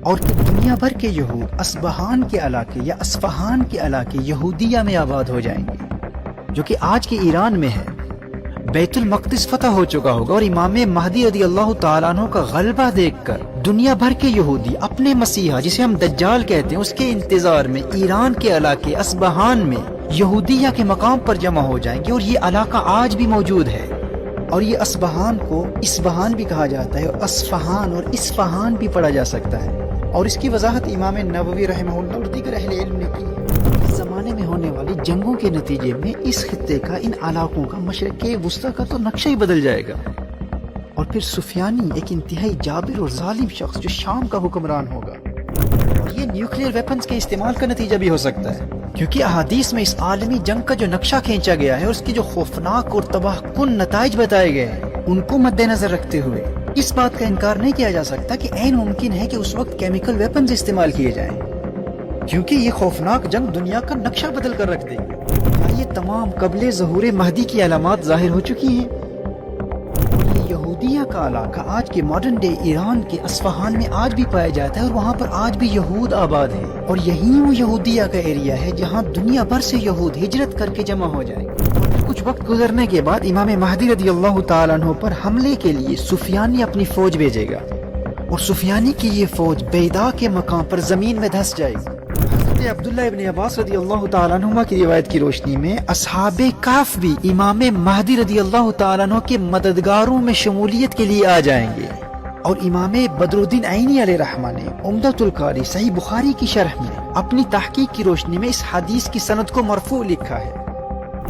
اور کہ دنیا بھر کے یہود اصبہان کے علاقے یا اصفہان کے علاقے یہودیہ میں آباد ہو جائیں گے، جو کہ آج کے ایران میں ہے۔ بیت المقدس فتح ہو چکا ہوگا، اور امام مہدی رضی اللہ تعالیٰ عنہ کا غلبہ دیکھ کر دنیا بھر کے یہودی اپنے مسیحا جسے ہم دجال کہتے ہیں اس کے انتظار میں ایران کے علاقے اصبہان میں یہودیہ کے مقام پر جمع ہو جائیں گے، اور یہ علاقہ آج بھی موجود ہے۔ اور یہ اصبہان کو اسبہان بھی کہا جاتا ہے، اور اصفہان اور اصفہان بھی پڑھا جا سکتا ہے۔ اور اس کی وضاحت امام نووی رحمہ اللہ اور دیگر اہل علم نے کی۔ اس زمانے میں ہونے والی جنگوں کے نتیجے میں اس خطے کا، ان علاقوں کا، مشرق وسطیٰ کا تو نقشہ ہی بدل جائے گا۔ اور پھر سفیانی ایک انتہائی جابر اور ظالم شخص جو شام کا حکمران ہوگا، اور یہ نیوکلیئر ویپنز کے استعمال کا نتیجہ بھی ہو سکتا ہے، کیونکہ احادیث میں اس عالمی جنگ کا جو نقشہ کھینچا گیا ہے اور اس کی جو خوفناک اور تباہ کن نتائج بتائے گئے ہیں ان کو مد نظر رکھتے ہوئے اس بات کا انکار نہیں کیا جا سکتا کہ عین ممکن ہے کہ اس وقت کیمیکل ویپنز استعمال کیے جائیں، کیونکہ یہ خوفناک جنگ دنیا کا نقشہ بدل کر رکھ دے گی۔ یہ تمام قبل ظہور مہدی کی علامات ظاہر ہو چکی ہیں۔ یہ یہودیہ کا علاقہ آج کے ماڈرن ڈے ایران کے اصفہان میں آج بھی پایا جاتا ہے، اور وہاں پر آج بھی یہود آباد ہیں، اور یہی وہ یہودیہ کا ایریا ہے جہاں دنیا بھر سے یہود ہجرت کر کے جمع ہو جائیں گے۔ کچھ وقت گزرنے کے بعد امام مہدی رضی اللہ تعالیٰ عنہ پر حملے کے لیے سفیانی اپنی فوج بھیجے گا، اور سفیانی کی یہ فوج بیدا کے مقام پر زمین میں دھس جائے گی۔ حضرت عبداللہ ابن عباس رضی اللہ تعالیٰ عنہ کی روایت کی روشنی میں اصحاب کہف بھی امام مہدی رضی اللہ تعالیٰ عنہ کے مددگاروں میں شمولیت کے لیے آ جائیں گے۔ اور امام بدر الدین عینی علیہ رحمہ نے عمدۃ القاری صحیح بخاری کی شرح میں اپنی تحقیق کی روشنی میں اس حدیث کی سند کو مرفوع لکھا ہے۔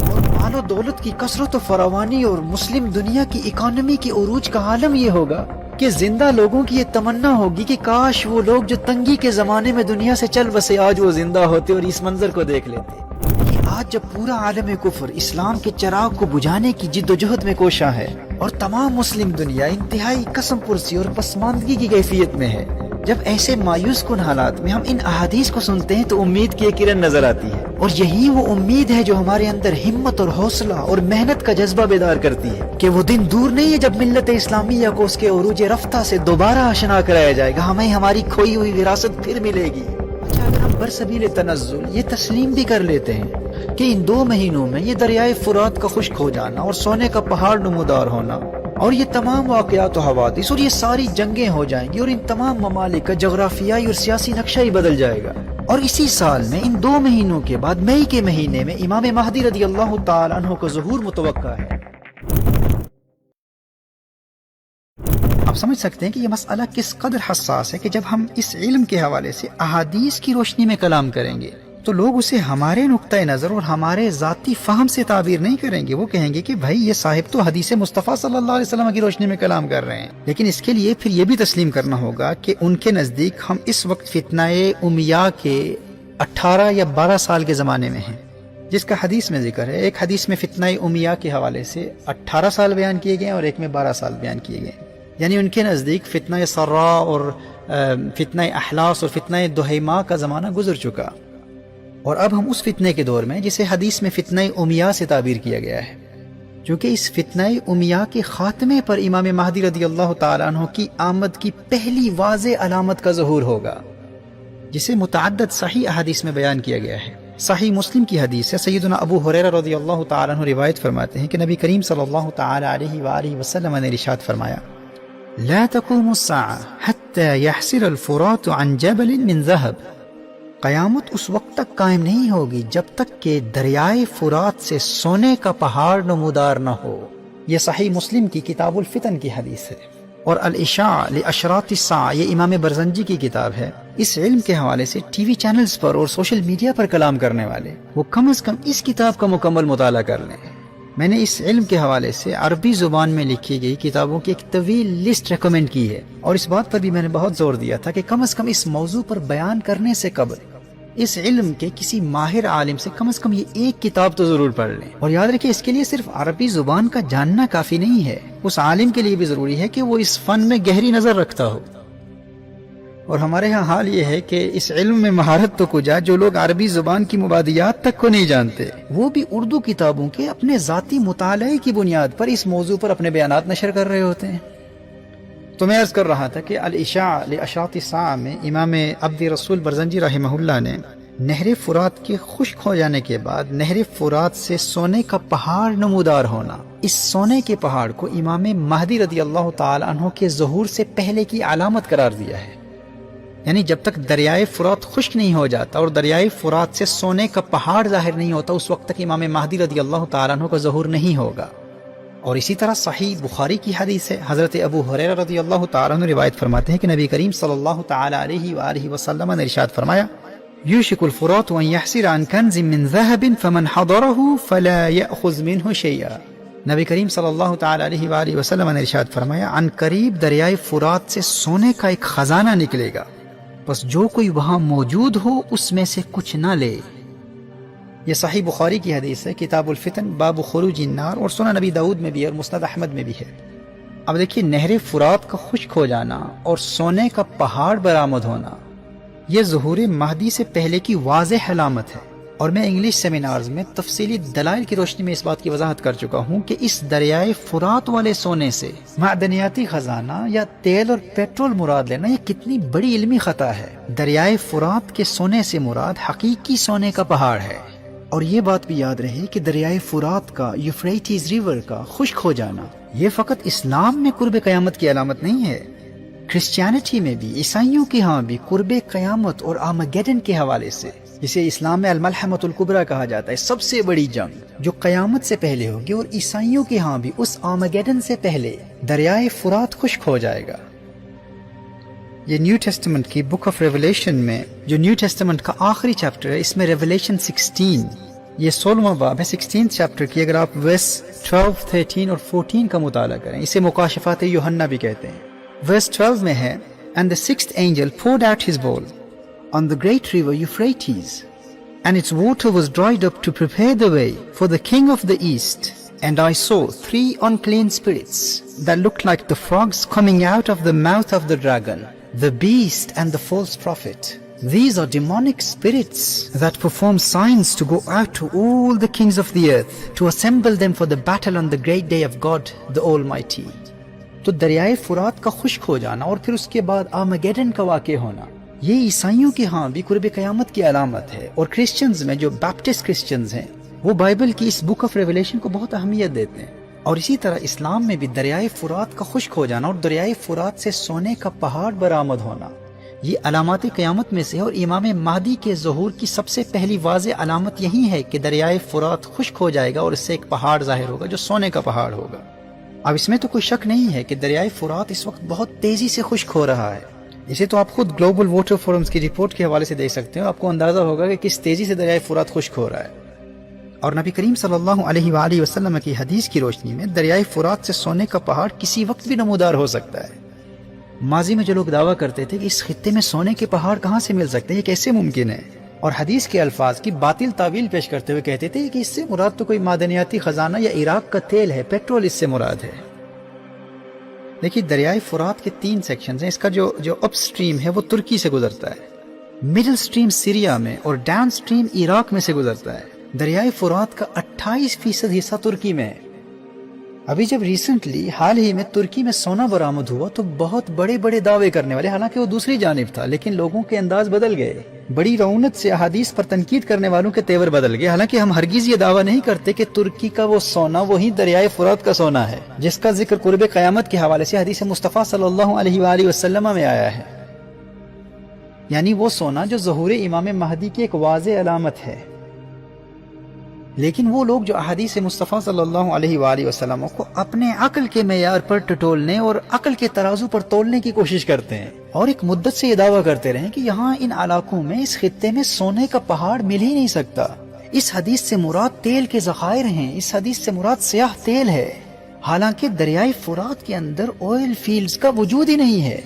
اور مال و دولت کی کثرت و فراوانی اور مسلم دنیا کی اکانومی کے عروج کا عالم یہ ہوگا کہ زندہ لوگوں کی یہ تمنا ہوگی کہ کاش وہ لوگ جو تنگی کے زمانے میں دنیا سے چل بسے آج وہ زندہ ہوتے اور اس منظر کو دیکھ لیتے کہ آج جب پورا عالم کفر اسلام کے چراغ کو بجھانے کی جد و جہد میں کوشاں ہے، اور تمام مسلم دنیا انتہائی قسم پرسی اور پسماندگی کی کیفیت میں ہے، جب ایسے مایوس کن حالات میں ہم ان احادیث کو سنتے ہیں تو امید کی ایک کرن نظر آتی ہے، اور یہی وہ امید ہے جو ہمارے اندر ہمت اور حوصلہ اور محنت کا جذبہ بیدار کرتی ہے کہ وہ دن دور نہیں ہے جب ملت اسلامیہ کو اس کے عروج رفتہ سے دوبارہ آشنا کرایا جائے گا، ہمیں ہماری کھوئی ہوئی وراثت پھر ملے گی۔ اچھا، اگر ہم برسبیل تنزل یہ تسلیم بھی کر لیتے ہیں کہ ان 2 مہینوں میں یہ دریائے فرات کا خشک ہو جانا اور سونے کا پہاڑ نمودار ہونا اور یہ تمام واقعات و حوادث اور یہ ساری جنگیں ہو جائیں گی، اور ان تمام ممالک کا جغرافیائی اور سیاسی نقشہ ہی بدل جائے گا، اور اسی سال میں ان 2 مہینوں کے بعد مئی کے مہینے میں امام مہدی رضی اللہ تعالیٰ عنہ کا ظہور متوقع ہے۔ آپ سمجھ سکتے ہیں کہ یہ مسئلہ کس قدر حساس ہے کہ جب ہم اس علم کے حوالے سے احادیث کی روشنی میں کلام کریں گے تو لوگ اسے ہمارے نقطہ نظر اور ہمارے ذاتی فہم سے تعبیر نہیں کریں گے، وہ کہیں گے کہ بھائی یہ صاحب تو حدیث مصطفیٰ صلی اللہ علیہ وسلم کی روشنی میں کلام کر رہے ہیں۔ لیکن اس کے لیے پھر یہ بھی تسلیم کرنا ہوگا کہ ان کے نزدیک ہم اس وقت فتنہ امیہ کے 18 یا 12 سال کے زمانے میں ہیں، جس کا حدیث میں ذکر ہے۔ ایک حدیث میں فتنہ امیہ کے حوالے سے 18 سال بیان کیے گئے اور ایک میں 12 سال بیان کیے گئے، یعنی ان کے نزدیک فتنہ سرا اور فتنہ احلاس اور فتنہ دہیما کا زمانہ گزر چکا، اور اب ہم اس فتنے کے دور میں جسے حدیث میں فتنہ امیہ سے تعبیر کیا گیا ہے، چونکہ اس فتنہ امیہ کے خاتمے پر امام مہدی رضی اللہ تعالیٰ عنہ کی آمد کی پہلی واضح علامت کا ظہور ہوگا، جسے متعدد صحیح احادیث میں بیان کیا گیا ہے۔ صحیح مسلم کی حدیث ہے، سیدنا ابو ہریرہ رضی اللہ تعالیٰ عنہ روایت فرماتے ہیں کہ نبی کریم صلی اللہ تعالیٰ علیہ وآلہ وسلم نے ارشاد فرمایا: لا تقوم الساعة حتى يحسر الفرات عن جبل من ذهب، قیامت اس وقت تک قائم نہیں ہوگی جب تک کہ دریائے فرات سے سونے کا پہاڑ نمودار نہ ہو۔ یہ صحیح مسلم کی کتاب الفتن کی حدیث ہے، اور الاشاع لاشراط الساعہ یہ امام برزنجی کی کتاب ہے۔ اس علم کے حوالے سے ٹی وی چینلز پر اور سوشل میڈیا پر کلام کرنے والے وہ کم از کم اس کتاب کا مکمل مطالعہ کر لیں۔ میں نے اس علم کے حوالے سے عربی زبان میں لکھی گئی کتابوں کی ایک طویل لسٹ ریکمینڈ کی ہے، اور اس بات پر بھی میں نے بہت زور دیا تھا کہ کم از کم اس موضوع پر بیان کرنے سے قبل اس علم کے کسی ماہر عالم سے کم از کم یہ ایک کتاب تو ضرور پڑھ لیں۔ اور یاد رکھیں، اس کے لیے صرف عربی زبان کا جاننا کافی نہیں ہے، اس عالم کے لیے بھی ضروری ہے کہ وہ اس فن میں گہری نظر رکھتا ہو۔ اور ہمارے ہاں حال یہ ہے کہ اس علم میں مہارت تو کجا، جو لوگ عربی زبان کی مبادیات تک کو نہیں جانتے وہ بھی اردو کتابوں کے اپنے ذاتی مطالعے کی بنیاد پر اس موضوع پر اپنے بیانات نشر کر رہے ہوتے ہیں۔ تو میں عرض کر رہا تھا کہ الاشاع لاشراط الساعہ میں امام عبد رسول برزنجی رحمہ اللہ نے نہر فرات کے خشک ہو جانے کے بعد نہر فرات سے سونے کا پہاڑ نمودار ہونا، اس سونے کے پہاڑ کو امام مہدی رضی اللہ تعالی عنہ کے ظہور سے پہلے کی علامت قرار دیا ہے. یعنی جب تک دریائے فرات خشک نہیں ہو جاتا اور دریائے فرات سے سونے کا پہاڑ ظاہر نہیں ہوتا، اس وقت تک امام مہدی رضی اللہ تعالی عنہ کا ظہور نہیں ہوگا. اور اسی طرح صحیح بخاری کی حدیث ہے، حضرت ابو ہریرہ رضی اللہ تعالی عنہ روایت فرماتے ہیں کہ نبی کریم صلی اللہ تعالی علیہ وآلہ وسلم نے ارشاد فرمایا: یوشک الفرات ان یحسر عن کنز من ذهب فمن حضره فلا یأخذ منه شیئا. نبی کریم صلی اللہ تعالی علیہ وآلہ وسلم نے ارشاد فرمایا عن قریب دریائے فرات سے سونے کا ایک خزانہ نکلے گا، بس جو کوئی وہاں موجود ہو اس میں سے کچھ نہ لے. یہ صحیح بخاری کی حدیث ہے، کتاب الفتن باب خروج النار، اور سنن نبی داؤد میں بھی اور مسند احمد میں بھی ہے. اب دیکھیے نہر فرات کا خشک ہو جانا اور سونے کا پہاڑ برآمد ہونا یہ ظہور مہدی سے پہلے کی واضح علامت ہے. اور میں انگلش سیمینارز میں تفصیلی دلائل کی روشنی میں اس بات کی وضاحت کر چکا ہوں کہ اس دریائے فرات والے سونے سے معدنیاتی خزانہ یا تیل اور پیٹرول مراد لینا یہ کتنی بڑی علمی خطا ہے. دریائے فرات کے سونے سے مراد حقیقی سونے کا پہاڑ ہے. اور یہ بات بھی یاد رہے کہ دریائے فرات کا یوفریٹس ریور کا خشک ہو جانا یہ فقط اسلام میں قرب قیامت کی علامت نہیں ہے. کرسچینٹی میں بھی، عیسائیوں کے ہاں بھی قرب قیامت اور آرمیگیڈن کے حوالے سے، جسے اسلام میں الملحمۃ الکبریٰ کہا جاتا ہے، سب سے بڑی جنگ جو قیامت سے پہلے ہوگی، اور عیسائیوں کے ہاں بھی اس آرمیگیڈن سے پہلے دریائے فرات خشک ہو جائے گا. یہ نیو ٹیسٹمنٹ کی بک آف ریولیشن میں جو نیو ٹیسٹمنٹ کا آخری چیپٹر ہے، اس میں ریولیشن 16 یہ 16واں باب ہے. 16 چیپٹر کی اگر آپ ورس 12، 13 اور 14 کا مطالعہ کریں، اسے مکاشفات یوحنا بھی کہتے ہیں. ورس 12 میں ہے And the sixth angel poured out his bowl on the great river Euphrates, and its water was dried up to prepare the way for the king of the east. And I saw 3 unclean spirits that looked like the frogs coming out of the mouth of the dragon, the beast and the false prophet. These are demonic spirits that perform signs to go out to all the kings of the earth to assemble them for the battle on the great day of God the Almighty. تو دریائے فرات کا خشک ہو جانا اور پھر اس کے بعد آرمیگیڈن کا واقع ہونا یہ عیسائیوں کے ہاں بھی قرب قیامت کی علامت ہے. اور کرسچنز میں جو بیپٹسٹ کرسچنز ہیں وہ بائبل کی اس بک آف ریولیشن کو بہت اہمیت دیتے ہیں. اور اسی طرح اسلام میں بھی دریائے فرات کا خشک ہو جانا اور دریائے فرات سے سونے کا پہاڑ برآمد ہونا یہ علامات قیامت میں سے ہے. اور امام مہدی کے ظہور کی سب سے پہلی واضح علامت یہی ہے کہ دریائے فرات خشک ہو جائے گا اور اس سے ایک پہاڑ ظاہر ہوگا جو سونے کا پہاڑ ہوگا. اب اس میں تو کوئی شک نہیں ہے کہ دریائے فرات اس وقت بہت تیزی سے خشک ہو رہا ہے. اسے تو آپ خود گلوبل واٹر فورمز کی رپورٹ کے حوالے سے دیکھ سکتے ہیں، آپ کو اندازہ ہوگا کہ کس تیزی سے دریائے فرات خشک ہو رہا ہے. اور نبی کریم صلی اللہ علیہ وآلہ وسلم کی حدیث کی روشنی میں دریائے فرات سے سونے کا پہاڑ کسی وقت بھی نمودار ہو سکتا ہے. ماضی میں جو لوگ دعویٰ کرتے تھے کہ اس خطے میں سونے کے پہاڑ کہاں سے مل سکتے ہیں، یہ کیسے ممکن ہے، اور حدیث کے الفاظ کی باطل تعویل پیش کرتے ہوئے کہتے تھے کہ اس سے مراد تو کوئی معدنیاتی خزانہ یا عراق کا تیل ہے، پیٹرول اس سے مراد ہے. دیکھیے دریائے فرات کے 3 سیکشنز ہیں. اس کا جو اپ سٹریم ہے وہ ترکی سے گزرتا ہے، مڈل سٹریم سیریا میں، اور ڈاؤن سٹریم عراق میں سے گزرتا ہے. دریائے فرات کا 28% حصہ ترکی میں ہے. ابھی جب ریسنٹلی حال ہی میں ترکی میں سونا برآمد ہوا تو بہت بڑے بڑے دعوے کرنے والے، حالانکہ وہ دوسری جانب تھا، لیکن لوگوں کے انداز بدل گئے. بڑی رونت سے احادیث پر تنقید کرنے والوں کے تیور بدل گئے. حالانکہ ہم ہرگز یہ دعویٰ نہیں کرتے کہ ترکی کا وہ سونا وہی دریائے فرات کا سونا ہے جس کا ذکر قرب قیامت کے حوالے سے حدیث مصطفیٰ صلی اللہ علیہ وآلہ وسلم میں آیا ہے. یعنی وہ سونا جو ظہور امام مہدی کی ایک واضح علامت ہے. لیکن وہ لوگ جو احادیث مصطفیٰ صلی اللہ علیہ وآلہ وسلم کو اپنے عقل کے معیار پر ٹٹولنے اور عقل کے ترازو پر تولنے کی کوشش کرتے ہیں اور ایک مدت سے یہ دعویٰ کرتے رہے کہ یہاں ان علاقوں میں اس خطے میں سونے کا پہاڑ مل ہی نہیں سکتا. اس حدیث سے مراد تیل کے ذخائر ہیں، اس حدیث سے مراد سیاہ تیل ہے، حالانکہ دریائے فرات کے اندر آئل فیلڈز کا وجود ہی نہیں ہے.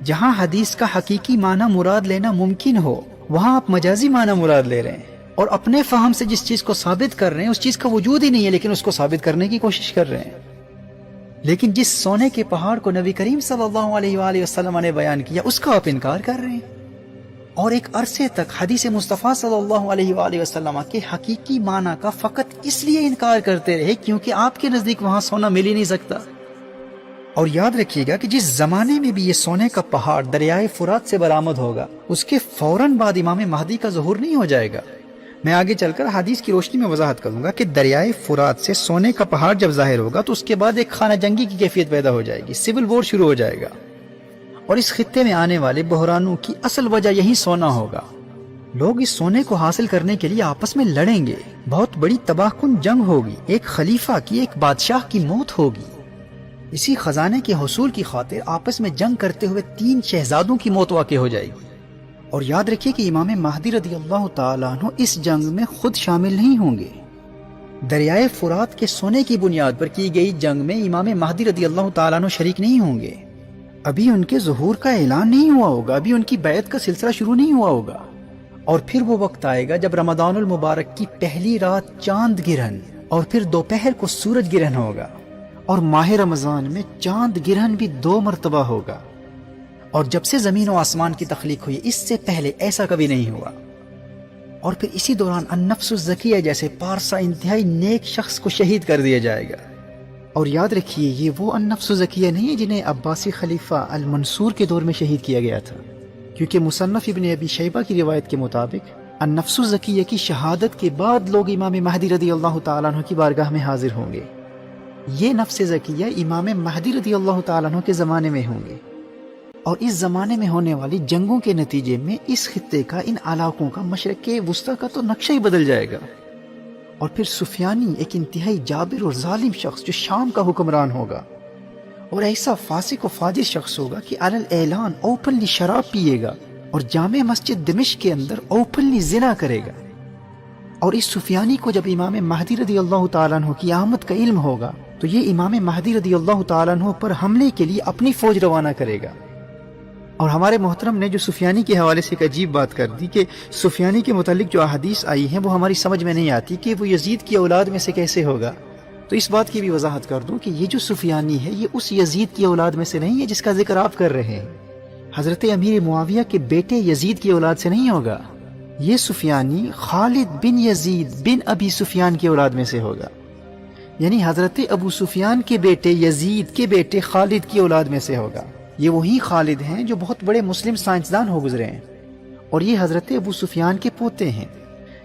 جہاں حدیث کا حقیقی معنی مراد لینا ممکن ہو وہاں آپ مجازی معنی مراد لے رہے ہیں اور اپنے فہم سے جس چیز کو ثابت کر رہے ہیں اس چیز کا وجود ہی نہیں ہے، لیکن اس کو ثابت کرنے کی کوشش کر رہے ہیں. لیکن جس سونے کے پہاڑ کو نبی کریم صلی اللہ علیہ وآلہ وسلم نے بیان کیا اس کا آپ انکار کر رہے ہیں، اور ایک عرصے تک حدیث مصطفیٰ صلی اللہ علیہ وآلہ وسلم کے حقیقی معنی کا فقط اس لیے انکار کرتے رہے کیونکہ آپ کے نزدیک وہاں سونا مل ہی نہیں سکتا. اور یاد رکھیے گا کہ جس زمانے میں بھی یہ سونے کا پہاڑ دریائے فرات سے برآمد ہوگا، اس کے فوراً بعد امام مہدی کا ظہور نہیں ہو جائے گا۔ میں آگے چل کر حدیث کی روشنی میں وضاحت کروں گا کہ دریائے فرات سے سونے کا پہاڑ جب ظاہر ہوگا تو اس کے بعد ایک خانہ جنگی کی کیفیت پیدا ہو جائے گی، سول وار شروع ہو جائے گا، اور اس خطے میں آنے والے بحرانوں کی اصل وجہ یہی سونا ہوگا۔ لوگ اس سونے کو حاصل کرنے کے لیے آپس میں لڑیں گے، بہت بڑی تباہ کن جنگ ہوگی، ایک خلیفہ کی، ایک بادشاہ کی موت ہوگی۔ اسی خزانے کے حصول کی خاطر آپس میں جنگ کرتے ہوئے 3 شہزادوں کی موت واقع ہو جائے گی۔ اور یاد رکھیے کہ امام مہدی رضی اللہ تعالیٰ عنہ اس جنگ میں خود شامل نہیں ہوں گے۔ دریائے فرات کے سونے کی بنیاد پر کی گئی جنگ میں امام مہدی رضی اللہ تعالیٰ عنہ شریک نہیں ہوں گے۔ ابھی ان کے ظہور کا اعلان نہیں ہوا ہوگا، ابھی ان کی بیعت کا سلسلہ شروع نہیں ہوا ہوگا۔ اور پھر وہ وقت آئے گا جب رمضان المبارک کی پہلی رات چاند گرہن اور پھر دوپہر کو سورج گرہن ہوگا، اور ماہ رمضان میں چاند گرہن بھی 2 مرتبہ ہوگا۔ اور جب سے زمین و آسمان کی تخلیق ہوئی اس سے پہلے ایسا کبھی نہیں ہوا۔ اور پھر اسی دوران النفس الزکیہ جیسے پارسا انتہائی نیک شخص کو شہید کر دیا جائے گا۔ اور یاد رکھیے یہ وہ النفس الزکیہ نہیں ہے جنہیں عباسی خلیفہ المنصور کے دور میں شہید کیا گیا تھا، کیونکہ مصنف ابن ابی شیبہ کی روایت کے مطابق النفس الزکیہ کی شہادت کے بعد لوگ امام مہدی رضی اللہ تعالیٰ عنہ کی بارگاہ میں حاضر ہوں گے۔ یہ نفس زکیہ امام مہدی رضی اللہ تعالیٰ عنہ کے زمانے میں ہوں گے، اور اس زمانے میں ہونے والی جنگوں کے نتیجے میں اس خطے کا، ان علاقوں کا، مشرق وسطیٰ کا تو نقشہ ہی بدل جائے گا۔ اور پھر سفیانی ایک انتہائی جابر اور ظالم شخص جو شام کا حکمران ہوگا، اور ایسا فاسق و فاجر شخص ہوگا کہ علی الاعلان اوپنلی شراب پیے گا اور جامع مسجد دمشق کے اندر اوپنلی زنا کرے گا۔ اور اس سفیانی کو جب امام مہدی رضی اللہ تعالیٰ عنہ کی آمد کا علم ہوگا تو یہ امام مہدی رضی اللہ تعالیٰ عنہ پر حملے کے لیے اپنی فوج روانہ کرے گا۔ اور ہمارے محترم نے جو سفیانی کے حوالے سے ایک عجیب بات کر دی کہ سفیانی کے متعلق جو احادیث آئی ہیں وہ ہماری سمجھ میں نہیں آتی کہ وہ یزید کی اولاد میں سے کیسے ہوگا، تو اس بات کی بھی وضاحت کر دوں کہ یہ جو سفیانی ہے یہ اس یزید کی اولاد میں سے نہیں ہے جس کا ذکر آپ کر رہے ہیں۔ حضرت امیر معاویہ کے بیٹے یزید کی اولاد سے نہیں ہوگا، یہ سفیانی خالد بن یزید بن ابی سفیان کی اولاد میں سے ہوگا، یعنی حضرت ابو سفیان کے بیٹے یزید کے بیٹے خالد کی اولاد میں سے ہوگا۔ یہ وہی خالد ہیں جو بہت بڑے مسلم سائنسدان ہو گزرے ہیں، اور یہ حضرت ابو سفیان کے پوتے ہیں۔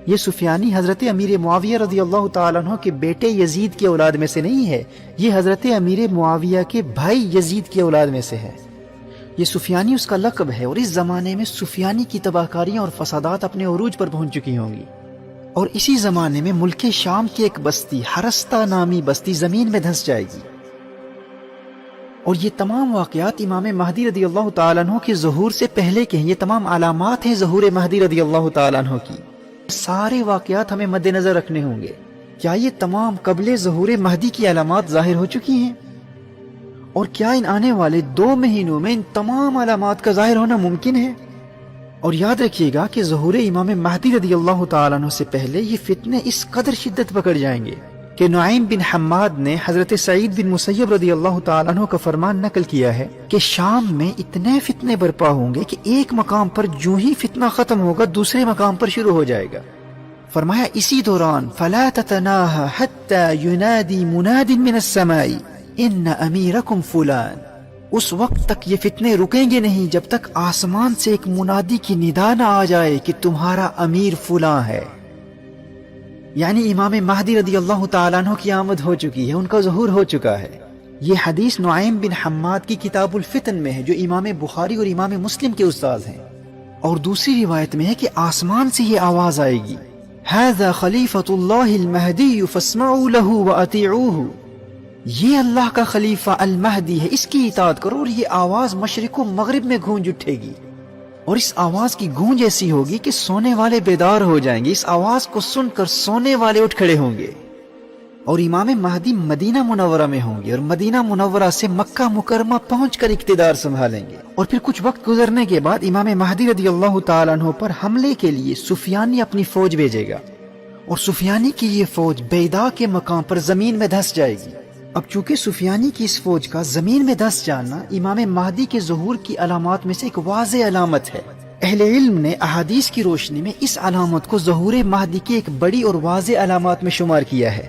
یہ سفیانی حضرت امیر معاویہ رضی اللہ تعالیٰ عنہ کے بیٹے یزید کی اولاد میں سے نہیں ہے، یہ حضرت امیر معاویہ کے بھائی یزید کی اولاد میں سے ہے۔ یہ سفیانی اس کا لقب ہے، اور اس زمانے میں سفیانی کی تباہ کاریاں اور فسادات اپنے عروج پر پہنچ چکی ہوں گی۔ اور اسی زمانے میں ملک شام کی ایک بستی حرستہ نامی بستی زمین میں دھنس جائے گی۔ اور یہ تمام واقعات امام مہدی رضی اللہ تعالیٰ عنہ کے ظہور سے پہلے کے ہیں، یہ تمام علامات ہیں ظہور مہدی رضی اللہ تعالیٰ عنہ کی۔ سارے واقعات ہمیں مد نظر رکھنے ہوں گے۔ کیا یہ تمام قبل ظہور مہدی کی علامات ظاہر ہو چکی ہیں؟ اور کیا ان آنے والے 2 مہینوں میں ان تمام علامات کا ظاہر ہونا ممکن ہے؟ اور یاد رکھیے گا کہ ظہور امام مہدی رضی اللہ تعالیٰ عنہ سے پہلے یہ فتنے اس قدر شدت پکڑ جائیں گے کہ نعیم بن حماد نے حضرت سعید بن مسیب رضی اللہ تعالیٰ عنہ کا فرمان نقل کیا ہے کہ شام میں اتنے فتنے برپا ہوں گے کہ ایک مقام پر جو ہی فتنہ ختم ہوگا دوسرے مقام پر شروع ہو جائے گا۔ فرمایا اسی دوران فَلَا تَتَنَاهَا حَتَّى يُنَادِي مُنَادٍ مِّنَ السَّمَاءِ إِنَّ أَمِيرَكُمْ فُلَانٍ۔ اس وقت تک یہ فتنے رکیں گے نہیں جب تک آسمان سے ایک منادی کی ندا نہ آ جائے کہ تمہارا امیر فلاں ہے۔ یعنی امام مہدی رضی اللہ تعالیٰ عنہ کی آمد ہو چکی ہے، ان کا ظہور ہو چکا ہے۔ یہ حدیث نعیم بن حماد کی کتاب الفتن میں ہے جو امام بخاری اور امام مسلم کے استاد ہیں، اور دوسری روایت میں ہے کہ آسمان سے یہ آواز آئے گی ھذا خلیفۃ اللہ المہدی فاسمعوا له واطیعوه۔ یہ اللہ کا خلیفہ المہدی ہے، اس کی اطاعت کرو۔ اور یہ آواز مشرق و مغرب میں گونج اٹھے گی، اور اس آواز کی گونج ایسی ہوگی کہ سونے والے بیدار ہو جائیں گے، اس آواز کو سن کر سونے والے اٹھ کھڑے ہوں گے۔ اور امام مہدی مدینہ منورہ میں ہوں گے، اور مدینہ منورہ سے مکہ مکرمہ پہنچ کر اقتدار سنبھالیں گے۔ اور پھر کچھ وقت گزرنے کے بعد امام مہدی رضی اللہ تعالیٰ عنہ پر حملے کے لیے سفیانی اپنی فوج بھیجے گا، اور سفیانی کی یہ فوج بیدا کے مقام پر زمین میں دھس جائے گی۔ اب چونکہ سفیانی کی اس فوج کا زمین میں دھس جانا امام مہدی کے ظہور کی علامات میں سے ایک واضح علامت ہے، اہل علم نے احادیث کی روشنی میں اس علامت کو ظہور مہدی کی ایک بڑی اور واضح علامات میں شمار کیا ہے۔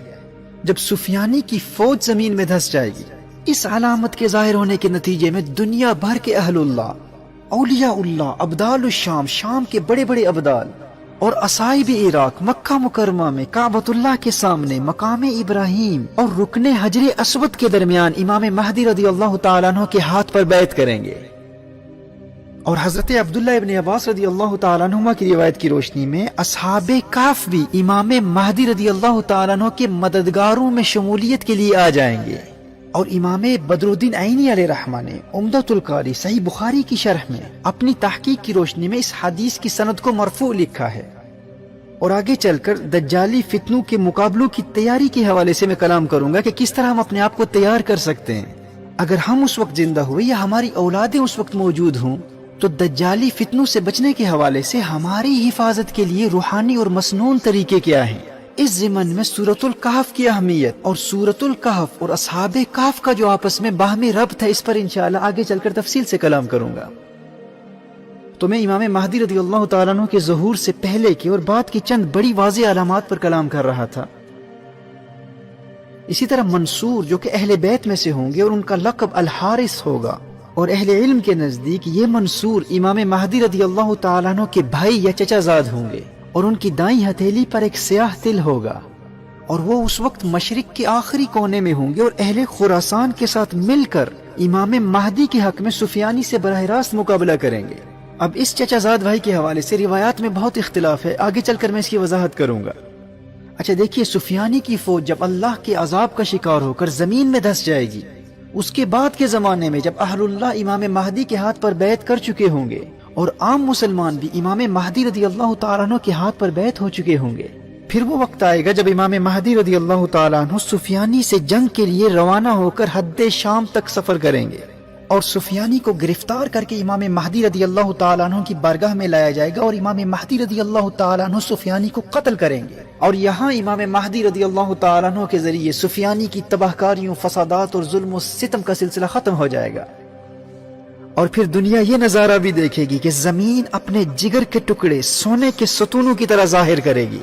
جب سفیانی کی فوج زمین میں دھس جائے گی اس علامت کے ظاہر ہونے کے نتیجے میں دنیا بھر کے اہل اللہ، اولیاء اللہ، ابدال الشام، شام کے بڑے بڑے ابدال اور اصائب عراق مکہ مکرمہ میں کعبۃ اللہ کے سامنے مقام ابراہیم اور رکن حجر اسود کے درمیان امام مہدی رضی اللہ تعالیٰ عنہ کے ہاتھ پر بیعت کریں گے۔ اور حضرت عبداللہ ابن عباس رضی اللہ تعالیٰ عنہما کی روایت کی روشنی میں اصحاب کہف بھی امام مہدی رضی اللہ تعالیٰ عنہ کے مددگاروں میں شمولیت کے لیے آ جائیں گے۔ اور امام بدر الدین عینی علیہ رحمہ نے عمدۃ القاری صحیح بخاری کی شرح میں اپنی تحقیق کی روشنی میں اس حدیث کی سند کو مرفوع لکھا ہے۔ اور آگے چل کر دجالی فتنوں کے مقابلوں کی تیاری کے حوالے سے میں کلام کروں گا کہ کس طرح ہم اپنے آپ کو تیار کر سکتے ہیں۔ اگر ہم اس وقت زندہ ہوئے یا ہماری اولادیں اس وقت موجود ہوں تو دجالی فتنوں سے بچنے کے حوالے سے ہماری حفاظت کے لیے روحانی اور مسنون طریقے کیا ہیں۔ اس ضمن میں سورۃ الکہف کی اہمیت اور سورۃ الکہف اور اصحاب کہف کا جو آپس میں باہمی ربط ہے، اس پر انشاءاللہ آگے چل کر تفصیل سے کلام کروں گا۔ تو میں امام مہدی رضی اللہ تعالیٰ عنہ کے ظہور سے پہلے کی اور بعد کی چند بڑی واضح علامات پر کلام کر رہا تھا۔ اسی طرح منصور جو کہ اہل بیت میں سے ہوں گے اور ان کا لقب الحارث ہوگا، اور اہل علم کے نزدیک یہ منصور امام مہدی رضی اللہ تعالیٰ عنہ کے بھائی یا چچا زاد ہوں گے، اور ان کی دائیں ہتھیلی پر ایک سیاہ تل ہوگا، اور وہ اس وقت مشرق کے آخری کونے میں ہوں گے اور اہل خراسان کے ساتھ مل کر امام مہدی کے حق میں سفیانی سے براہ راست مقابلہ کریں گے۔ اب اس چچا زاد بھائی کے حوالے سے روایات میں بہت اختلاف ہے، آگے چل کر میں اس کی وضاحت کروں گا۔ اچھا دیکھیے، سفیانی کی فوج جب اللہ کے عذاب کا شکار ہو کر زمین میں دھس جائے گی، اس کے بعد کے زمانے میں جب اہل اللہ امام مہدی کے ہاتھ پر بیعت کر چکے ہوں گے اور عام مسلمان بھی امام مہدی رضی اللہ تعالیٰ عنہ کے ہاتھ پر بیعت ہو چکے ہوں گے، پھر وہ وقت آئے گا جب امام مہدی رضی اللہ تعالیٰ عنہ سفیانی سے جنگ کے لیے روانہ ہو کر حد شام تک سفر کریں گے، اور سفیانی کو گرفتار کر کے امام مہدی رضی اللہ تعالیٰ عنہ کی بارگاہ میں لایا جائے گا، اور امام مہدی رضی اللہ تعالیٰ عنہ سفیانی کو قتل کریں گے، اور یہاں امام مہدی رضی اللہ تعالیٰ عنہ کے ذریعے سفیانی کی تباہ کاریوں، فسادات اور ظلم و ستم کا سلسلہ ختم ہو جائے گا۔ اور پھر دنیا یہ نظارہ بھی دیکھے گی کہ زمین اپنے جگر کے ٹکڑے سونے کے ستونوں کی طرح ظاہر کرے گی۔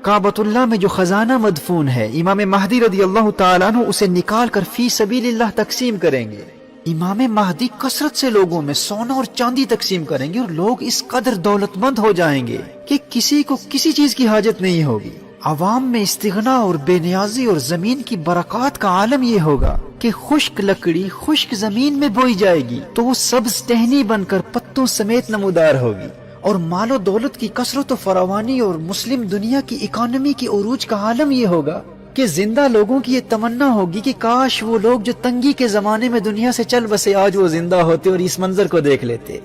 کعبۃ اللہ میں جو خزانہ مدفون ہے، امام مہدی رضی اللہ تعالیٰ عنہ اسے نکال کر فی سبیل اللہ تقسیم کریں گے۔ امام مہدی کثرت سے لوگوں میں سونا اور چاندی تقسیم کریں گے، اور لوگ اس قدر دولت مند ہو جائیں گے کہ کسی کو کسی چیز کی حاجت نہیں ہوگی۔ عوام میں استغنا اور بے نیازی اور زمین کی برکات کا عالم یہ ہوگا کہ خشک لکڑی خشک زمین میں بوئی جائے گی تو وہ سبز ٹہنی بن کر پتوں سمیت نمودار ہوگی، اور مال و دولت کی کثرت و فراوانی اور مسلم دنیا کی اکانومی کی عروج کا عالم یہ ہوگا کہ زندہ لوگوں کی یہ تمنا ہوگی کہ کاش وہ لوگ جو تنگی کے زمانے میں دنیا سے چل بسے آج وہ زندہ ہوتے اور اس منظر کو دیکھ لیتے۔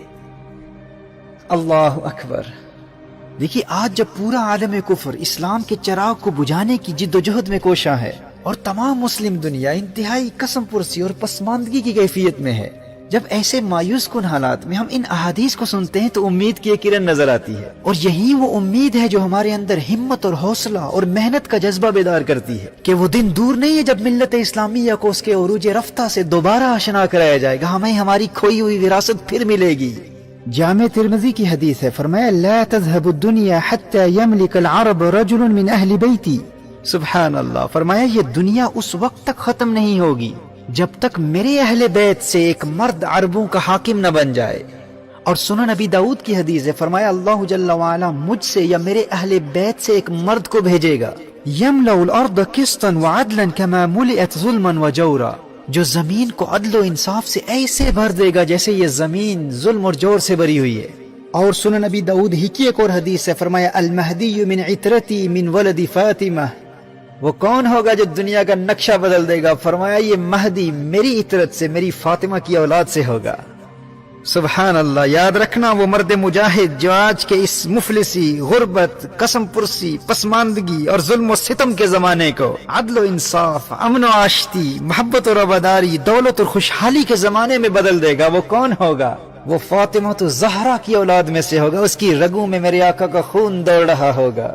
اللہ اکبر۔ دیکھیے، آج جب پورا عالم کفر اسلام کے چراغ کو بجھانے کی جد و جہد میں کوشاں ہے اور تمام مسلم دنیا انتہائی قسم پرسی اور پسماندگی کی کیفیت میں ہے، جب ایسے مایوس کن حالات میں ہم ان احادیث کو سنتے ہیں تو امید کی ایک کرن نظر آتی ہے، اور یہی وہ امید ہے جو ہمارے اندر ہمت اور حوصلہ اور محنت کا جذبہ بیدار کرتی ہے کہ وہ دن دور نہیں ہے جب ملت اسلامیہ کو اس کے عروج رفتہ سے دوبارہ آشنا کرایا جائے گا، ہمیں ہماری کھوئی ہوئی وراثت پھر ملے گی۔ جامع ترمذی کی حدیث ہے، فرمایا لا تذهب الدنيا حتى يملك العرب رجل من اہل بیتی۔ سبحان اللہ، فرمایا یہ دنیا اس وقت تک ختم نہیں ہوگی جب تک میرے اہل بیت سے ایک مرد عربوں کا حاکم نہ بن جائے۔ اور سنن نبی داؤد کی حدیث ہے، فرمایا اللہ جل وعلا مجھ سے یا میرے اہل بیت سے ایک مرد کو بھیجے گا، یملأ الارض قسطا وعدلا كما ملئت ظلما وجورا، جو زمین کو عدل و انصاف سے ایسے بھر دے گا جیسے یہ زمین ظلم اور جور سے بھری ہوئی ہے۔ اور سنن نبی داؤد ہی کی ایک اور حدیث ہے، فرمایا المہدی من عترتی من ولد فاطمہ، وہ کون ہوگا جو دنیا کا نقشہ بدل دے گا؟ فرمایا یہ مہدی میری عطرت سے، میری فاطمہ کی اولاد سے ہوگا۔ سبحان اللہ۔ یاد رکھنا، وہ مرد مجاہد جو آج کے اس مفلسی، غربت، قسم پرسی، پسماندگی اور ظلم و ستم کے زمانے کو عدل و انصاف، امن و آشتی، محبت اور رواداری، دولت اور خوشحالی کے زمانے میں بدل دے گا، وہ کون ہوگا؟ وہ فاطمہ تو زہرا کی اولاد میں سے ہوگا، اس کی رگوں میں میرے آقا کا خون دوڑ رہا ہوگا۔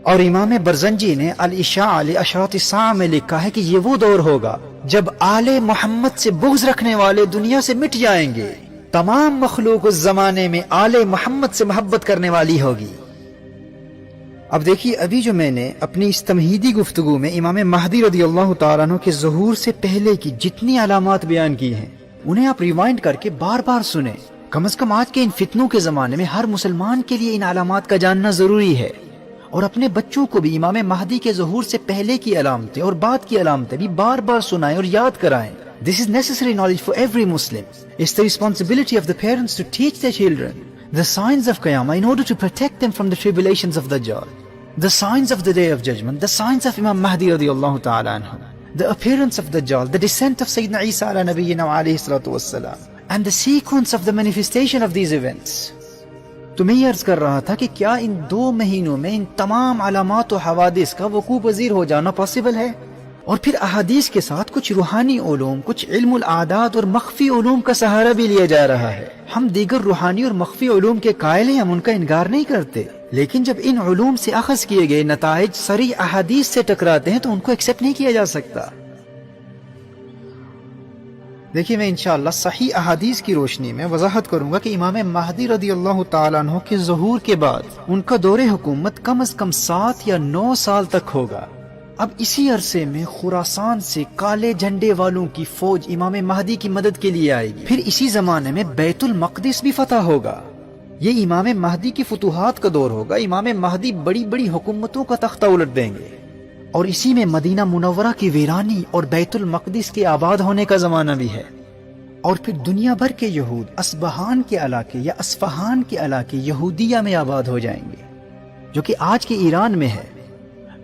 اور امام برزنجی نے الاشاع لاشراط الساعہ میں لکھا ہے کہ یہ وہ دور ہوگا جب آل محمد سے بغض رکھنے والے دنیا سے مٹ جائیں گے، تمام مخلوق اس زمانے میں آل محمد سے محبت کرنے والی ہوگی۔ اب دیکھیے، ابھی جو میں نے اپنی اس تمہیدی گفتگو میں امام مہدی رضی اللہ تعالیٰ عنہ کے ظہور سے پہلے کی جتنی علامات بیان کی ہیں انہیں آپ ریوائنڈ کر کے بار بار سنیں. کم از کم آج کے ان فتنوں کے زمانے میں ہر مسلمان کے لیے ان علامات کا جاننا ضروری ہے، اور اپنے بچوں کو بھی امام مہدی کے ظہور سے پہلے کی علامتیں اور بعد کی علامتیں بھی بار بار سنائیں اور یاد کرائیں. This is necessary knowledge for every Muslim. It's the responsibility of the parents to teach their children the signs of Qiyamah in order to protect them from the tribulations of Dajjal, the signs of the Day of Judgment, the signs of Imam Mahdi radiyallahu ta'ala anhu, the appearance of Dajjal, the descent of Sayyidina Isa ala nabiyyina wa alayhi salatu wassalam, and the sequence of the manifestation of these events. تو میں یہ عرض کر رہا تھا کہ کیا ان 2 مہینوں میں ان تمام علامات و حوادث کا وقوع پذیر ہو جانا پاسبل ہے؟ اور پھر احادیث کے ساتھ کچھ روحانی علوم، کچھ علم العادات اور مخفی علوم کا سہارا بھی لیا جا رہا ہے. ہم دیگر روحانی اور مخفی علوم کے قائل ہیں، ہم ان کا انکار نہیں کرتے، لیکن جب ان علوم سے اخذ کیے گئے نتائج صریح احادیث سے ٹکراتے ہیں تو ان کو ایکسیپٹ نہیں کیا جا سکتا. دیکھیے، میں انشاءاللہ صحیح احادیث کی روشنی میں وضاحت کروں گا کہ امام مہدی رضی اللہ تعالیٰ عنہ کے ظہور کے بعد ان کا دور حکومت کم از کم 7 یا 9 سال تک ہوگا. اب اسی عرصے میں خراسان سے کالے جھنڈے والوں کی فوج امام مہدی کی مدد کے لیے آئے گی. پھر اسی زمانے میں بیت المقدس بھی فتح ہوگا. یہ امام مہدی کی فتوحات کا دور ہوگا. امام مہدی بڑی بڑی حکومتوں کا تختہ الٹ دیں گے، اور اسی میں مدینہ منورہ کی ویرانی اور بیت المقدس کے آباد ہونے کا زمانہ بھی ہے. اور پھر دنیا بھر کے یہود اصبہان کے علاقے یا اصفہان کے علاقے یہودیہ میں آباد ہو جائیں گے، جو کہ آج کے ایران میں ہے.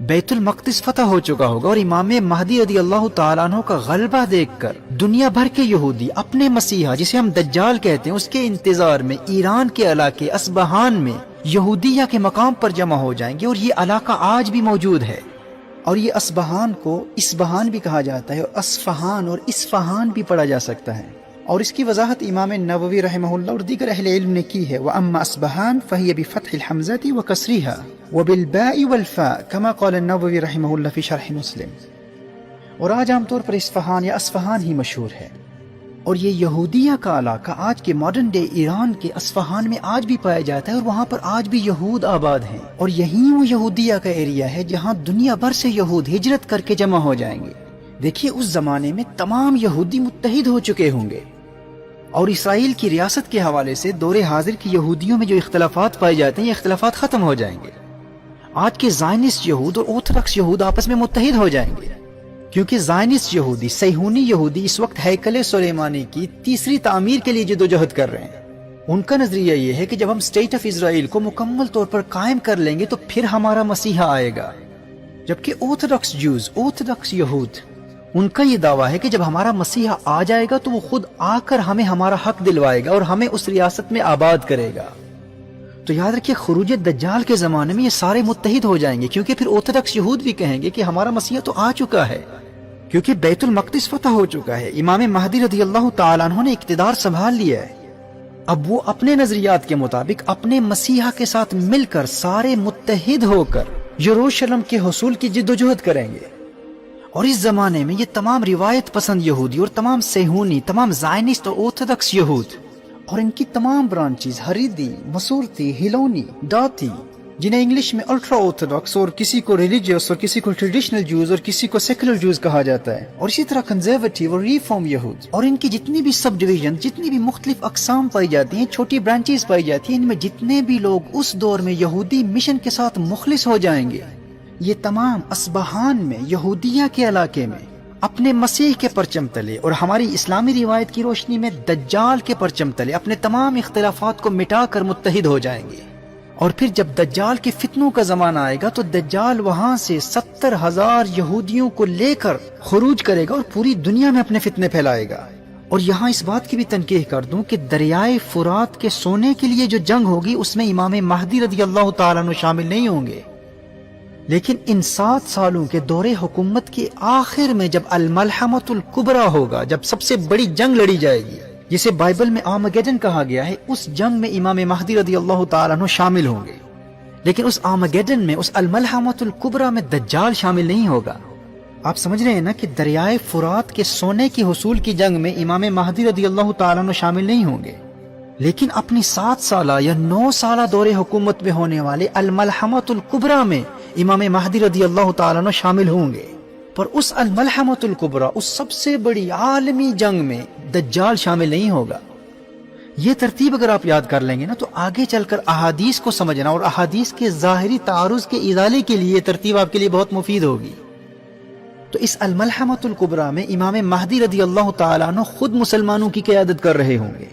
بیت المقدس فتح ہو چکا ہوگا، اور امام مہدی رضی اللہ تعالیٰ عنہ کا غلبہ دیکھ کر دنیا بھر کے یہودی اپنے مسیحا، جسے ہم دجال کہتے ہیں، اس کے انتظار میں ایران کے علاقے اصبہان میں یہودیہ کے مقام پر جمع ہو جائیں گے. اور یہ علاقہ آج بھی موجود ہے، اور یہ اصبہان کو اسبہان بھی کہا جاتا ہے، اور اصفہان اور اصفہان بھی پڑھا جا سکتا ہے. اور اس کی وضاحت امام نووی رحمہ اللہ اور دیگر اہل علم نے کی ہے. وَأَمَّا أَصْبَهَانَ فَهِيَ بِفَتْحِ الْحَمْزَةِ وَكَسْرِهَا وَبِالْبَاءِ وَالْفَاءِ كَمَا قَالَ النَّوَوِي رحمہ اللہ فی شرح مسلم. اور آج عام طور پر اصفہان یا اصفہان ہی مشہور ہے، اور یہ یہودیہ کا علاقہ آج کے ماڈرن ڈے ایران کے اصفہان میں آج بھی پایا جاتا ہے، اور وہاں پر آج بھی یہود آباد ہیں. اور یہی وہ یہودیہ کا ایریا ہے جہاں دنیا بھر سے یہود ہجرت کر کے جمع ہو جائیں گے. دیکھیے، اس زمانے میں تمام یہودی متحد ہو چکے ہوں گے، اور اسرائیل کی ریاست کے حوالے سے دور حاضر کی یہودیوں میں جو اختلافات پائے جاتے ہیں، یہ اختلافات ختم ہو جائیں گے. آج کے زائنسٹ یہود اور آرتھوڈکس یہود آپس میں متحد ہو جائیں گے، کیونکہ زائنسٹ یہودی، صہیونی یہودی اس وقت ہیکل سلیمانی کی تیسری تعمیر کے لیے جدوجہد کر رہے ہیں. ان کا نظریہ یہ ہے کہ جب ہم اسٹیٹ آف اسرائیل کو مکمل طور پر قائم کر لیں گے تو پھر ہمارا مسیحا آئے گا. جبکہ آرتھوڈکس جوز، آرتھوڈکس یہود، ان کا یہ دعویٰ ہے کہ جب ہمارا مسیحا آ جائے گا تو وہ خود آ کر ہمیں ہمارا حق دلوائے گا اور ہمیں اس ریاست میں آباد کرے گا. تو یاد رکھیے، خروج دجال کے زمانے میں یہ سارے متحد ہو جائیں گے، کیونکہ پھر آرتھوڈکس یہود بھی کہیں گے کہ ہمارا مسیحا تو آ چکا ہے، کیونکہ بیت المقدس فتح ہو چکا ہے. امام مہدی رضی اللہ تعالیٰ عنہ نے اقتدار سنبھال لیا ہے. اب وہ اپنے نظریات کے مطابق اپنے مسیحا کے ساتھ مل کر سارے متحد ہو کر یروشلم کے حصول کی جدوجہد کریں گے. اور اس زمانے میں یہ تمام روایت پسند یہودی اور تمام صہیونی، تمام زائنسٹ اور آرتھوڈکس یہود اور ان کی تمام برانچیز، حریدی، مسورتی، ہیلونی، داتی، جنہیں انگلش میں الٹرا آرتھوڈکس اور کسی کو ریلیجیس اور کسی کو ٹریڈیشنل جوز اور کسی کو سیکولر جوز کہا جاتا ہے، اور اسی طرح کنزرویٹیو اور ریفارم یہود، اور ان کی جتنی بھی سب ڈویژن، جتنی بھی مختلف اقسام پائی جاتی ہیں، چھوٹی برانچیز پائی جاتی ہیں، ان میں جتنے بھی لوگ اس دور میں یہودی مشن کے ساتھ مخلص ہو جائیں گے، یہ تمام اصبہان میں یہودیہ کے علاقے میں اپنے مسیح کے پرچم تلے اور ہماری اسلامی روایت کی روشنی میں دجال کے پرچم تلے اپنے تمام اختلافات کو مٹا کر متحد ہو جائیں گے. اور پھر جب دجال کے فتنوں کا زمانہ آئے گا تو دجال وہاں سے 70,000 یہودیوں کو لے کر خروج کرے گا اور پوری دنیا میں اپنے فتنے پھیلائے گا. اور یہاں اس بات کی بھی تنقیح کر دوں کہ دریائے فرات کے سونے کے لیے جو جنگ ہوگی اس میں امام مہدی رضی اللہ تعالیٰ عنہ شامل نہیں ہوں گے، لیکن ان 7 سالوں کے دور حکومت کے آخر میں جب الملحمۃ الکبریٰ ہوگا، جب سب سے بڑی جنگ لڑی جائے گی جسے بائبل میں آرمگیڈن کہا گیا ہے، اس جنگ میں امام مہدی رضی اللہ تعالیٰ عنہ شامل ہوں گے. لیکن اس آرمگیڈن میں، اس الملحمۃ الکبریٰ میں دجال شامل نہیں ہوگا. آپ سمجھ رہے ہیں نا کہ دریائے فرات کے سونے کی حصول کی جنگ میں امام مہدی رضی اللہ تعالیٰ عنہ شامل نہیں ہوں گے. لیکن اپنی 7 سالہ یا 9 سالہ دور حکومت میں ہونے والے الملحمۃ الکبریٰ میں امام مہدی رضی اللہ تعالیٰ عنہ شامل ہوں گے، پر اس الملحمۃ الکبریٰ، اس سب سے بڑی عالمی جنگ میں دجال شامل نہیں ہوگا۔ یہ ترتیب اگر آپ یاد کر لیں گے نا تو آگے چل کر احادیث کو سمجھنا اور احادیث کے ظاہری تعارض کے ازالے کے لیے یہ ترتیب آپ کے لیے بہت مفید ہوگی۔ تو اس الملحمۃ الکبریٰ میں امام مہدی رضی اللہ تعالیٰ عنہ خود مسلمانوں کی قیادت کر رہے ہوں گے،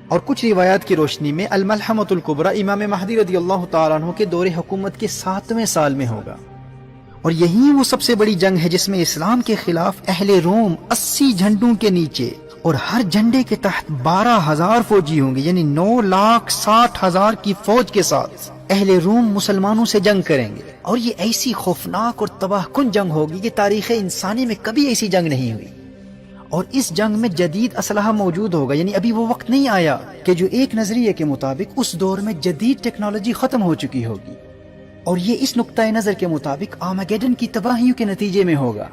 اور کچھ روایات کی روشنی میں الملحمۃ الکبریٰ امام مہدی رضی اللہ تعالیٰ عنہ کے دور حکومت کے 7ویں سال میں ہوگا، اور یہی وہ سب سے بڑی جنگ ہے جس میں اسلام کے خلاف اہل روم 80 جھنڈوں کے نیچے اور ہر جھنڈے کے تحت 12,000 فوجی ہوں گے، یعنی 9,60,000 کی فوج کے ساتھ اہل روم مسلمانوں سے جنگ کریں گے، اور یہ ایسی خوفناک اور تباہ کن جنگ ہوگی کہ تاریخ انسانی میں کبھی ایسی جنگ نہیں ہوئی۔ اور اس جنگ میں جدید اسلحہ موجود ہوگا، یعنی ابھی وہ وقت نہیں آیا کہ جو ایک نظریے کے مطابق اس دور میں جدید ٹیکنالوجی ختم ہو چکی ہوگی، اور یہ اس نقطۂ نظر کے مطابق آرمیگیڈن کی تباہیوں کے نتیجے میں ہوگا،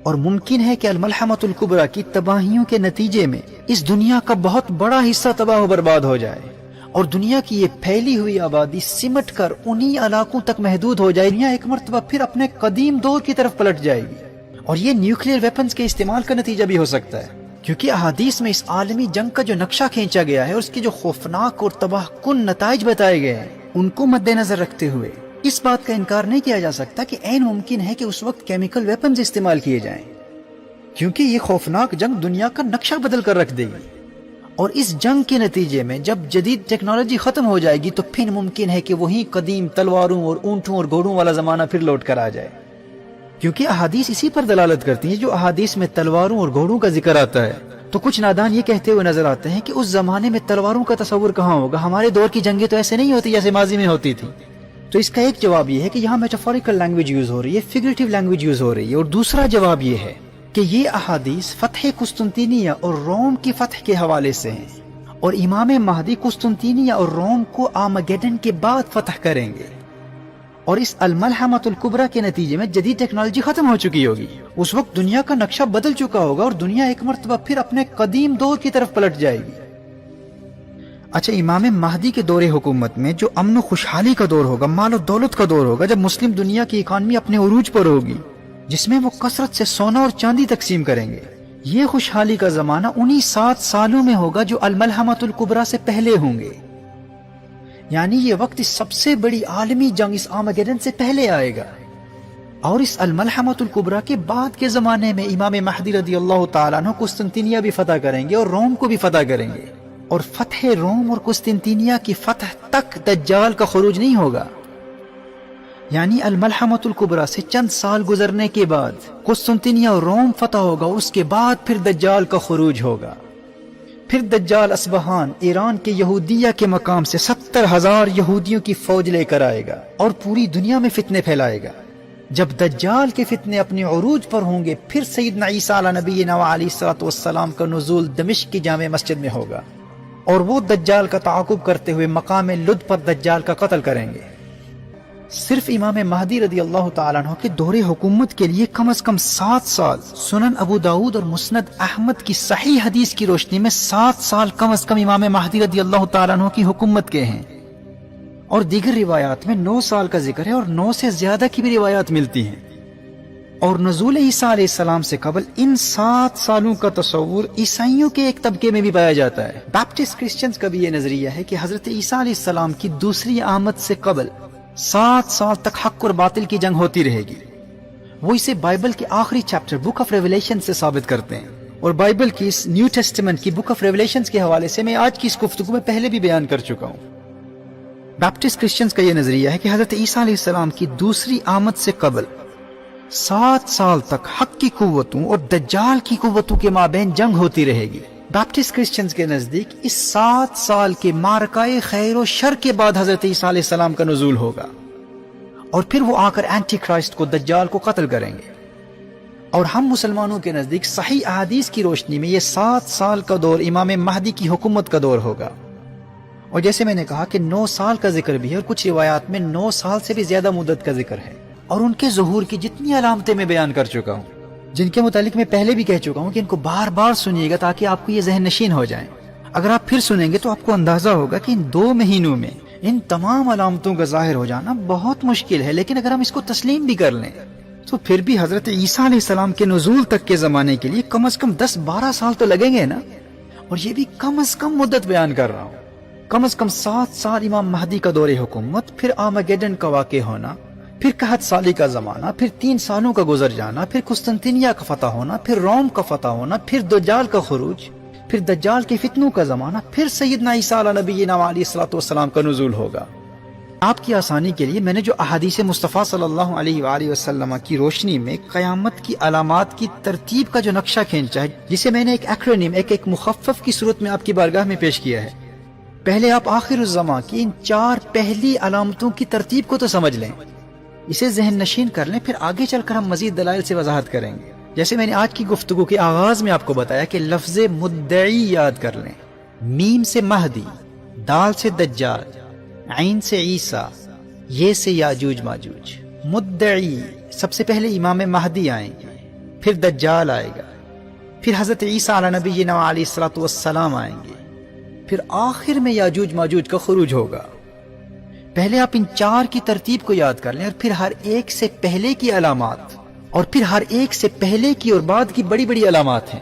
اور ممکن ہے کہ الملحمۃ الکبریٰ کی تباہیوں کے نتیجے میں اس دنیا کا بہت بڑا حصہ تباہ و برباد ہو جائے، اور دنیا کی یہ پھیلی ہوئی آبادی سمٹ کر انہی علاقوں تک محدود ہو جائے، دنیا ایک مرتبہ پھر اپنے قدیم دور کی طرف پلٹ جائے گی۔ اور یہ نیوکلیئر ویپنز کے استعمال کا نتیجہ بھی ہو سکتا ہے، کیونکہ احادیث میں اس عالمی جنگ کا جو نقشہ کھینچا گیا ہے اور اس کے جو خوفناک اور تباہ کن نتائج بتائے گئے ہیں، ان کو مد نظر رکھتے ہوئے اس بات کا انکار نہیں کیا جا سکتا کہ عین ممکن ہے کہ اس وقت کیمیکل ویپنز استعمال کیے جائیں، کیونکہ یہ خوفناک جنگ دنیا کا نقشہ بدل کر رکھ دے گی۔ اور اس جنگ کے نتیجے میں جب جدید ٹیکنالوجی ختم ہو جائے گی تو پھر ممکن ہے کہ وہی قدیم تلواروں اور اونٹوں اور گھوڑوں والا زمانہ پھر لوٹ کر آ جائے، کیونکہ احادیث اسی پر دلالت کرتی ہیں۔ جو احادیث میں تلواروں اور گھوڑوں کا ذکر آتا ہے تو کچھ نادان یہ کہتے ہوئے نظر آتے ہیں کہ اس زمانے میں تلواروں کا تصور کہاں ہوگا، ہمارے دور کی جنگیں تو ایسے نہیں ہوتی جیسے ماضی میں ہوتی تھی۔ تو اس کا ایک جواب یہ ہے کہ یہاں میٹافوریکل لینگویج یوز ہو رہی ہے، فگریٹو لینگویج یوز ہو رہی ہے، اور دوسرا جواب یہ ہے کہ یہ احادیث فتح قسطنطینیہ اور روم کی فتح کے حوالے سے ہیں، اور امام مہدی قسطنطینیہ اور روم کو آرمیگیڈن کے بعد فتح کریں گے، اور اس الملحمۃ الکبریٰ کے نتیجے میں جدید ٹیکنالوجی ختم ہو چکی ہوگی، اس وقت دنیا کا نقشہ بدل چکا ہوگا اور دنیا ایک مرتبہ پھر اپنے قدیم دور کی طرف پلٹ جائے گی۔ اچھا، امام مہدی کے دور حکومت میں جو امن و خوشحالی کا دور ہوگا، مال و دولت کا دور ہوگا، جب مسلم دنیا کی اکانومی اپنے عروج پر ہوگی، جس میں وہ کثرت سے سونا اور چاندی تقسیم کریں گے، یہ خوشحالی کا زمانہ انہی 7 سالوں میں ہوگا جو الملحمۃ الکبریٰ سے پہلے ہوں گے، یعنی یہ وقت اس سب سے بڑی عالمی جنگ اس آرمیگیڈن سے پہلے آئے گا۔ اور اس الملحمۃ الکبریٰ کے بعد کے زمانے میں امام مہدی رضی اللہ تعالیٰ عنہ قسطنطینیہ بھی فتح کریں گے اور روم کو بھی فتح کریں گے، اور فتح روم اور قسطنطینیہ کی فتح تک دجال کا خروج نہیں ہوگا، یعنی الملحمۃ الکبریٰ سے چند سال گزرنے کے بعد قسطنطینیہ اور روم فتح ہوگا، اس کے بعد پھر دجال کا خروج ہوگا۔ پھر دجال اصبہان ایران کے یہودیہ کے مقام سے 70,000 یہودیوں کی فوج لے کر آئے گا اور پوری دنیا میں فتنے پھیلائے گا۔ جب دجال کے فتنے اپنے عروج پر ہوں گے، پھر سیدنا عیسیٰ علیہ نبینا علیہ الصلوۃ والسلام کا نزول دمشق کی جامع مسجد میں ہوگا، اور وہ دجال کا تعاقب کرتے ہوئے مقام لد پر دجال کا قتل کریں گے۔ صرف امام مہدی رضی اللہ تعالیٰ عنہ کے دور حکومت کے لیے کم از کم 7 سال، سنن ابو داؤد اور مسند احمد کی صحیح حدیث کی روشنی میں 7 سال کم از کم امام مہدی رضی اللہ تعالیٰ عنہ کی حکومت کے ہیں، اور دیگر روایات میں 9 سال کا ذکر ہے، اور 9 سے زیادہ کی بھی روایات ملتی ہیں۔ اور نزول عیسیٰ علیہ السلام سے قبل ان 7 سالوں کا تصور عیسائیوں کے ایک طبقے میں بھی پایا جاتا ہے۔ بیپٹسٹ کرسچنز کا بھی یہ نظریہ ہے کہ حضرت عیسیٰ علیہ السلام کی دوسری آمد سے قبل 7 سال تک حق اور باطل کی جنگ ہوتی رہے گی۔ وہ اسے بائبل کے آخری چیپٹر بک آف ریویلیشن سے ثابت کرتے ہیں، اور بائبل کی اس نیو ٹیسٹمنٹ کی بک آف ریویلیشن کے حوالے سے میں آج کی اس گفتگو میں پہلے بھی بیان کر چکا ہوں۔ بیپٹسٹ کرسچنز کا یہ نظریہ ہے کہ حضرت عیسیٰ علیہ السلام کی دوسری آمد سے قبل 7 سال تک حق کی قوتوں اور دجال کی قوتوں کے مابین جنگ ہوتی رہے گی۔ بیپٹسٹ کرسچنز کے نزدیک اس 7 سال کے معرکہ خیر و شر کے بعد حضرت عیسیٰ علیہ السلام کا نزول ہوگا، اور پھر وہ آ کر اینٹی کرائسٹ کو، دجال کو قتل کریں گے۔ اور ہم مسلمانوں کے نزدیک صحیح احادیث کی روشنی میں یہ 7 سال کا دور امام مہدی کی حکومت کا دور ہوگا، اور جیسے میں نے کہا کہ 9 سال کا ذکر بھی ہے، اور کچھ روایات میں 9 سال سے بھی زیادہ مدت کا ذکر ہے، اور ان کے ظہور کی جتنی علامتیں میں بیان کر چکا ہوں، جن کے متعلق میں پہلے بھی کہہ چکا ہوں کہ ان کو بار بار سنیے گا تاکہ آپ کو یہ ذہن نشین ہو جائیں۔ اگر آپ پھر سنیں گے تو آپ کو اندازہ ہوگا کہ ان 2 مہینوں میں ان تمام علامتوں کا ظاہر ہو جانا بہت مشکل ہے، لیکن اگر ہم اس کو تسلیم بھی کر لیں تو پھر بھی حضرت عیسیٰ علیہ السلام کے نزول تک کے زمانے کے لیے کم از کم 10-12 سال تو لگیں گے نا. اور یہ بھی کم از کم مدت بیان کر رہا ہوں، کم از کم 7 سال امام مہدی کا دور حکومت، پھر آرمگیڈن کا واقع ہونا، پھر 61 سالی کا زمانہ، پھر 3 سالوں کا گزر جانا، پھر قسطنطنیہ کا فتح ہونا، پھر روم کا فتح ہونا، پھر دجال کا خروج، پھر دجال کے فتنوں کا زمانہ، پھر سیدنا عیسیٰ علیہ نبینا علیہ الصلوۃ والسلام کا نزول ہوگا. آپ کی آسانی کے لیے میں نے جو احادیث مصطفیٰ صلی اللہ علیہ وآلہ وسلم کی روشنی میں قیامت کی علامات کی ترتیب کا جو نقشہ کھینچا ہے، جسے میں نے ایک ایکرونیم، ایک مخفف کی صورت میں آپ کی بارگاہ میں پیش کیا ہے. پہلے آپ آخر الزمان کی ان 4 پہلی علامتوں کی ترتیب کو تو سمجھ لیں، اسے ذہن نشین کر لیں، پھر آگے چل کر ہم مزید دلائل سے وضاحت کریں گے. جیسے میں نے آج کی گفتگو کے آغاز میں آپ کو بتایا کہ لفظ مدعی یاد کر لیں. میم سے مہدی، دال سے دجال، عین سے عیسیٰ، یہ سے یاجوج ماجوج. مدعی، سب سے پہلے امام مہدی آئیں گے، پھر دجال آئے گا، پھر حضرت عیسیٰ علیہ نبینا علیہ الصلوۃ والسلام آئیں گے، پھر آخر میں یاجوج ماجوج کا خروج ہوگا. پہلے آپ ان 4 کی ترتیب کو یاد کر لیں، اور پھر ہر ایک سے پہلے کی علامات، اور پھر ہر ایک سے پہلے کی اور بعد کی بڑی بڑی علامات ہیں،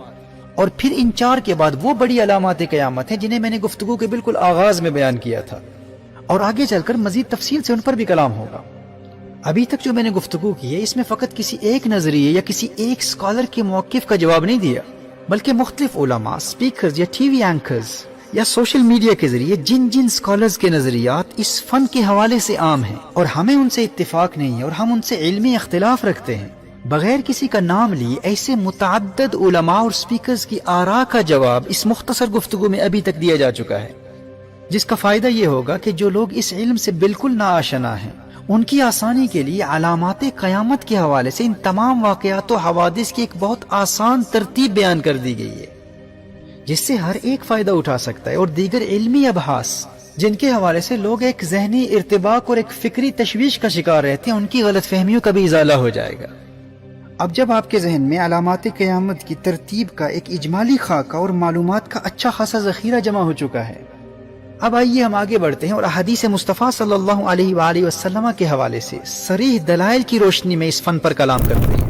اور پھر ان 4 کے بعد وہ بڑی علامات قیامت ہیں جنہیں میں نے گفتگو کے بالکل آغاز میں بیان کیا تھا، اور آگے چل کر مزید تفصیل سے ان پر بھی کلام ہوگا. ابھی تک جو میں نے گفتگو کی ہے، اس میں فقط کسی ایک نظریے یا کسی ایک اسکالر کے موقف کا جواب نہیں دیا، بلکہ مختلف علماء، اسپیکرز یا ٹی وی اینکرز یا سوشل میڈیا کے ذریعے جن اسکالرز کے نظریات اس فن کے حوالے سے عام ہیں اور ہمیں ان سے اتفاق نہیں ہے اور ہم ان سے علمی اختلاف رکھتے ہیں، بغیر کسی کا نام لیے ایسے متعدد علماء اور اسپیکرز کی آراء کا جواب اس مختصر گفتگو میں ابھی تک دیا جا چکا ہے، جس کا فائدہ یہ ہوگا کہ جو لوگ اس علم سے بالکل ناآشنا ہیں، ان کی آسانی کے لیے علامات قیامت کے حوالے سے ان تمام واقعات و حوادث کی ایک بہت آسان ترتیب بیان کر دی گئی ہے، جس سے ہر ایک فائدہ اٹھا سکتا ہے، اور دیگر علمی ابحاث جن کے حوالے سے لوگ ایک ذہنی ارتباک اور ایک فکری تشویش کا شکار رہتے ہیں، ان کی غلط فہمیوں کا بھی ازالہ ہو جائے گا. اب جب آپ کے ذہن میں علامات قیامت کی ترتیب کا ایک اجمالی خاکہ اور معلومات کا اچھا خاصا ذخیرہ جمع ہو چکا ہے، اب آئیے ہم آگے بڑھتے ہیں اور احادیث مصطفیٰ صلی اللہ علیہ وآلہ وسلم کے حوالے سے صریح دلائل کی روشنی میں اس فن پر کلام کرتے ہیں.